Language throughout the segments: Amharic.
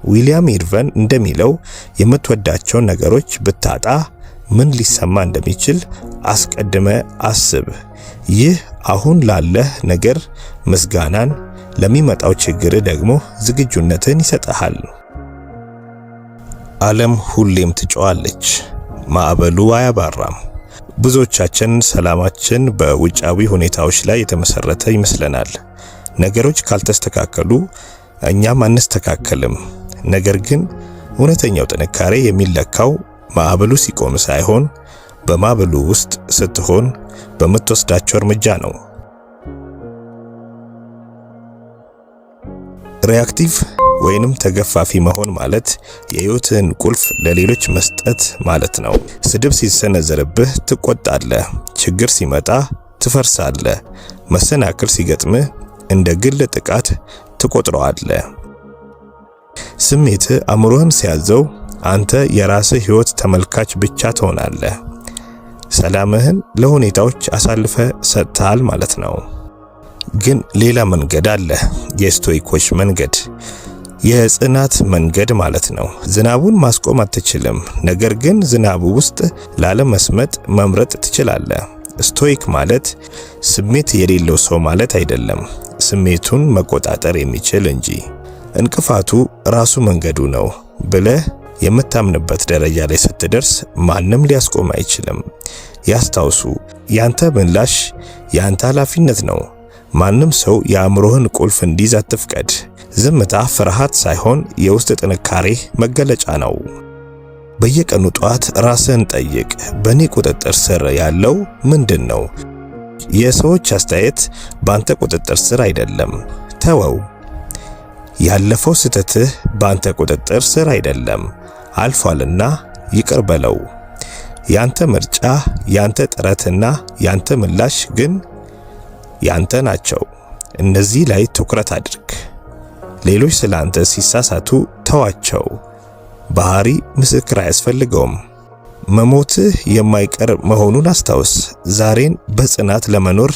ዊሊያም ኢርቨን እንደሚለው የምትወዳቸውን ነገሮች ብታጣ ምን ሊሰማ እንደሚችል አስቀድመ አስብ። ይህ አሁን ላለህ ነገር ምስጋናን፣ ለሚመጣው ችግር ደግሞ ዝግጁነትን ይሰጣል። ዓለም ሁሌም ትጮኻለች፣ ማዕበሉ አያባራም። ብዙዎቻችን ሰላማችን በውጫዊ ሁኔታዎች ላይ የተመሰረተ ይመስለናል። ነገሮች ካልተስተካከሉ እኛም አንስተካከልም። ነገር ግን እውነተኛው ጥንካሬ የሚለካው ማዕበሉ ሲቆም ሳይሆን በማዕበሉ ውስጥ ስትሆን በምትወስዳቸው እርምጃ ነው። ሪአክቲቭ ወይንም ተገፋፊ መሆን ማለት የህይወትን ቁልፍ ለሌሎች መስጠት ማለት ነው። ስድብ ሲሰነዘርብህ ትቆጣለህ፣ ችግር ሲመጣ ትፈርሳለህ፣ መሰናክል ሲገጥምህ እንደ ግል ጥቃት ትቆጥረዋለህ። ስሜት አእምሮህን ሲያዘው አንተ የራስህ ህይወት ተመልካች ብቻ ትሆናለህ። ሰላምህን ለሁኔታዎች አሳልፈ ሰጥተሃል ማለት ነው። ግን ሌላ መንገድ አለ፣ የስቶይኮች መንገድ፣ የጽናት መንገድ ማለት ነው። ዝናቡን ማስቆም አትችልም፣ ነገር ግን ዝናቡ ውስጥ ላለመስመጥ መምረጥ ትችላለህ። ስቶይክ ማለት ስሜት የሌለው ሰው ማለት አይደለም፣ ስሜቱን መቆጣጠር የሚችል እንጂ። እንቅፋቱ ራሱ መንገዱ ነው ብለህ የምታምንበት ደረጃ ላይ ስትደርስ ማንም ሊያስቆም አይችልም። ያስታውሱ፣ ያንተ ምላሽ ያንተ ኃላፊነት ነው። ማንም ሰው የአእምሮህን ቁልፍ እንዲይዝ አትፍቀድ። ዝምታ ፍርሃት ሳይሆን የውስጥ ጥንካሬ መገለጫ ነው። በየቀኑ ጧት ራስህን ጠይቅ፣ በእኔ ቁጥጥር ስር ያለው ምንድን ነው? የሰዎች አስተያየት ባንተ ቁጥጥር ስር አይደለም፣ ተወው። ያለፈው ስህተትህ ባንተ ቁጥጥር ስር አይደለም፣ አልፏልና ይቅር በለው። ያንተ ምርጫ፣ ያንተ ጥረትና ያንተ ምላሽ ግን ያንተ ናቸው። እነዚህ ላይ ትኩረት አድርግ። ሌሎች ስላንተ ሲሳሳቱ ተዋቸው። ባህሪ ምስክር አያስፈልገውም። መሞትህ የማይቀር መሆኑን አስታውስ። ዛሬን በጽናት ለመኖር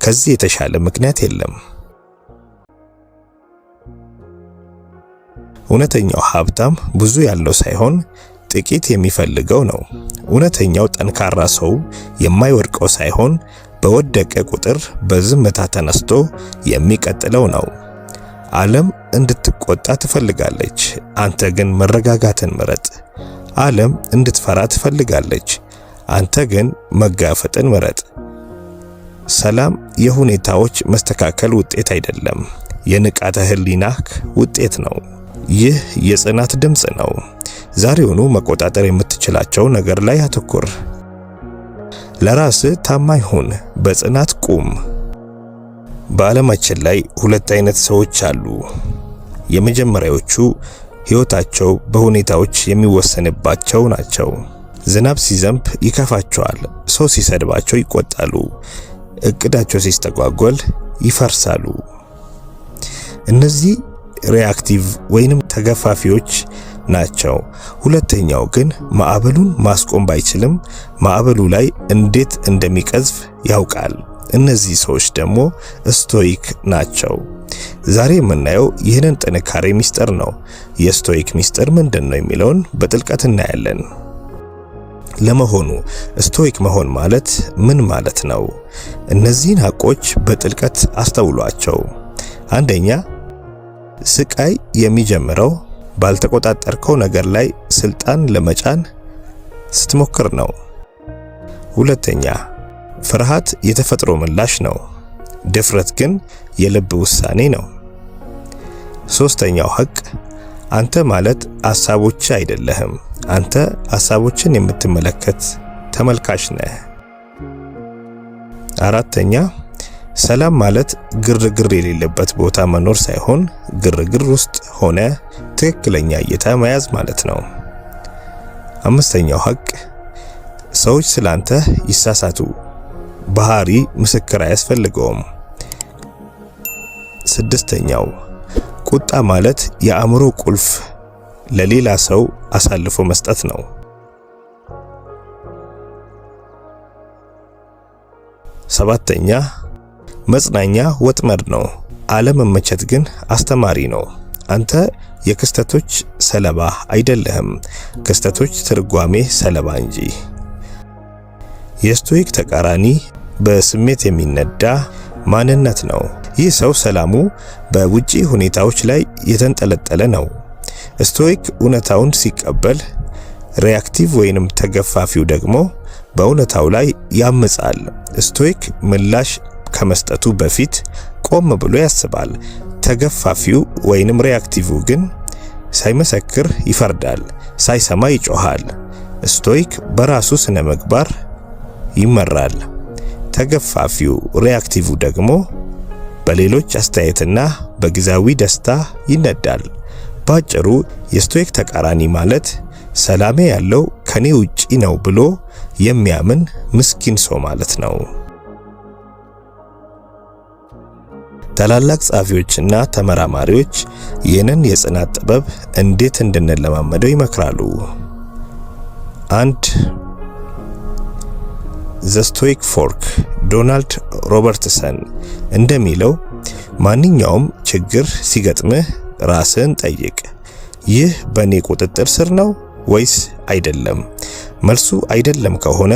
ከዚህ የተሻለ ምክንያት የለም። እውነተኛው ሀብታም ብዙ ያለው ሳይሆን ጥቂት የሚፈልገው ነው። እውነተኛው ጠንካራ ሰው የማይወድቀው ሳይሆን በወደቀ ቁጥር በዝምታ ተነስቶ የሚቀጥለው ነው። ዓለም እንድትቆጣ ትፈልጋለች፣ አንተ ግን መረጋጋትን ምረጥ። ዓለም እንድትፈራ ትፈልጋለች፣ አንተ ግን መጋፈጥን ምረጥ። ሰላም የሁኔታዎች መስተካከል ውጤት አይደለም፣ የንቃተ ህሊናህ ውጤት ነው። ይህ የጽናት ድምጽ ነው። ዛሬውኑ መቆጣጠር የምትችላቸው ነገር ላይ አተኩር። ለራስህ ታማኝ ሁን፣ በጽናት ቁም። በዓለማችን ላይ ሁለት አይነት ሰዎች አሉ። የመጀመሪያዎቹ ህይወታቸው በሁኔታዎች የሚወሰንባቸው ናቸው። ዝናብ ሲዘንብ ይከፋቸዋል፣ ሰው ሲሰድባቸው ይቆጣሉ፣ እቅዳቸው ሲስተጓጎል ይፈርሳሉ። እነዚህ ሪአክቲቭ ወይንም ተገፋፊዎች ናቸው። ሁለተኛው ግን ማዕበሉን ማስቆም ባይችልም ማዕበሉ ላይ እንዴት እንደሚቀዝፍ ያውቃል። እነዚህ ሰዎች ደግሞ ስቶይክ ናቸው። ዛሬ የምናየው ይህንን ጥንካሬ ሚስጥር ነው። የስቶይክ ሚስጥር ምንድነው የሚለውን በጥልቀት እናያለን። ለመሆኑ ስቶይክ መሆን ማለት ምን ማለት ነው? እነዚህን ሐቆች በጥልቀት አስተውሏቸው። አንደኛ፣ ስቃይ የሚጀምረው ባልተቆጣጠርከው ነገር ላይ ስልጣን ለመጫን ስትሞክር ነው። ሁለተኛ፣ ፍርሃት የተፈጥሮ ምላሽ ነው፣ ድፍረት ግን የልብ ውሳኔ ነው። ሶስተኛው ሐቅ፣ አንተ ማለት ሐሳቦች አይደለህም፣ አንተ ሐሳቦችን የምትመለከት ተመልካች ነህ። አራተኛ፣ ሰላም ማለት ግርግር የሌለበት ቦታ መኖር ሳይሆን ግርግር ውስጥ ሆነ ትክክለኛ እይታ መያዝ ማለት ነው። አምስተኛው ሐቅ፣ ሰዎች ስላንተ ይሳሳቱ፣ ባህሪ ምስክር አያስፈልገውም። ስድስተኛው፣ ቁጣ ማለት የአእምሮ ቁልፍ ለሌላ ሰው አሳልፎ መስጠት ነው። ሰባተኛ፣ መጽናኛ ወጥመድ ነው፣ አለመመቸት ግን አስተማሪ ነው። አንተ የክስተቶች ሰለባ አይደለህም፣ ክስተቶች ትርጓሜ ሰለባ እንጂ። የስቶይክ ተቃራኒ በስሜት የሚነዳ ማንነት ነው። ይህ ሰው ሰላሙ በውጪ ሁኔታዎች ላይ የተንጠለጠለ ነው። ስቶይክ እውነታውን ሲቀበል፣ ሪአክቲቭ ወይንም ተገፋፊው ደግሞ በእውነታው ላይ ያምጻል። ስቶይክ ምላሽ ከመስጠቱ በፊት ቆም ብሎ ያስባል። ተገፋፊው ወይንም ሪአክቲቭ ግን ሳይመሰክር ይፈርዳል፣ ሳይሰማ ይጮሃል። ስቶይክ በራሱ ስነ ምግባር ይመራል። ተገፋፊው ሪአክቲቭ ደግሞ በሌሎች አስተያየትና በጊዜያዊ ደስታ ይነዳል። ባጭሩ የስቶይክ ተቃራኒ ማለት ሰላሜ ያለው ከኔ ውጪ ነው ብሎ የሚያምን ምስኪን ሰው ማለት ነው። ታላላቅ ጸሐፊዎችና ተመራማሪዎች ይህንን የጽናት ጥበብ እንዴት እንድንለማመደው ይመክራሉ። 1. ዘ ስቶይክ ፎርክ ዶናልድ ሮበርትሰን እንደሚለው ማንኛውም ችግር ሲገጥምህ ራስን ጠይቅ፣ ይህ በእኔ ቁጥጥር ስር ነው ወይስ አይደለም? መልሱ አይደለም ከሆነ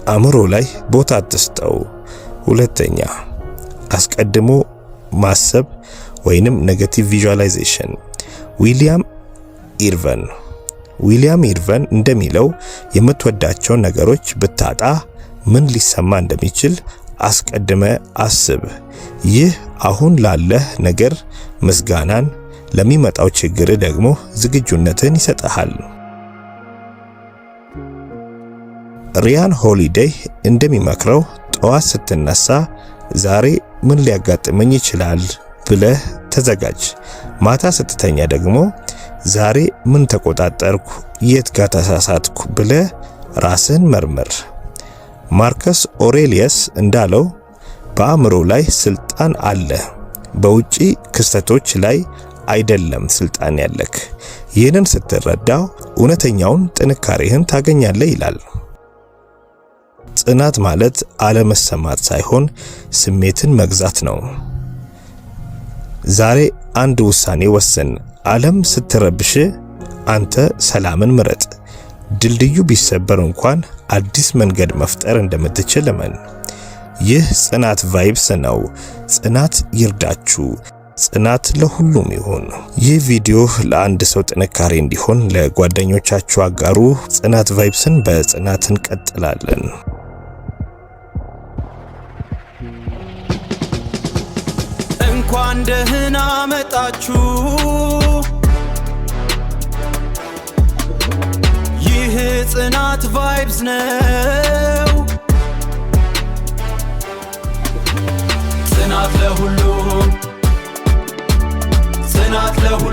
አእምሮ ላይ ቦታ አትስጠው። 2. አስቀድሞ ማሰብ ወይንም ኔጌቲቭ ቪዥዋላይዜሽን ዊሊያም ኢርቨን እንደሚለው የምትወዳቸውን ነገሮች ብታጣ ምን ሊሰማ እንደሚችል አስቀድመ አስብ። ይህ አሁን ላለህ ነገር ምስጋናን፣ ለሚመጣው ችግር ደግሞ ዝግጁነትን ይሰጣል። ሪያን ሆሊዴይ እንደሚመክረው ጠዋት ስትነሳ ዛሬ ምን ሊያጋጥመኝ ይችላል ብለህ ተዘጋጅ። ማታ ስትተኛ ደግሞ ዛሬ ምን ተቆጣጠርኩ፣ የት ጋር ተሳሳትኩ ብለህ ራስን መርምር። ማርከስ ኦሬሊየስ እንዳለው በአእምሮ ላይ ስልጣን አለ፣ በውጪ ክስተቶች ላይ አይደለም ስልጣን ያለክ። ይህንን ስትረዳው እውነተኛውን ጥንካሬህን ታገኛለህ ይላል። ጽናት ማለት አለመሰማት ሳይሆን ስሜትን መግዛት ነው። ዛሬ አንድ ውሳኔ ወስን። ዓለም ስትረብሽ አንተ ሰላምን ምረጥ። ድልድዩ ቢሰበር እንኳን አዲስ መንገድ መፍጠር እንደምትችል እመን። ይህ ጽናት ቫይብስ ነው። ጽናት ይርዳችሁ። ጽናት ለሁሉም ይሁን። ይህ ቪዲዮ ለአንድ ሰው ጥንካሬ እንዲሆን ለጓደኞቻችሁ አጋሩ። ጽናት ቫይብስን በጽናት እንቀጥላለን። እንኳን ደህና መጣችሁ። ይህ ጽናት ቫይብስ ነው። ጽናት ለሁሉም፣ ጽናት ለሁሉም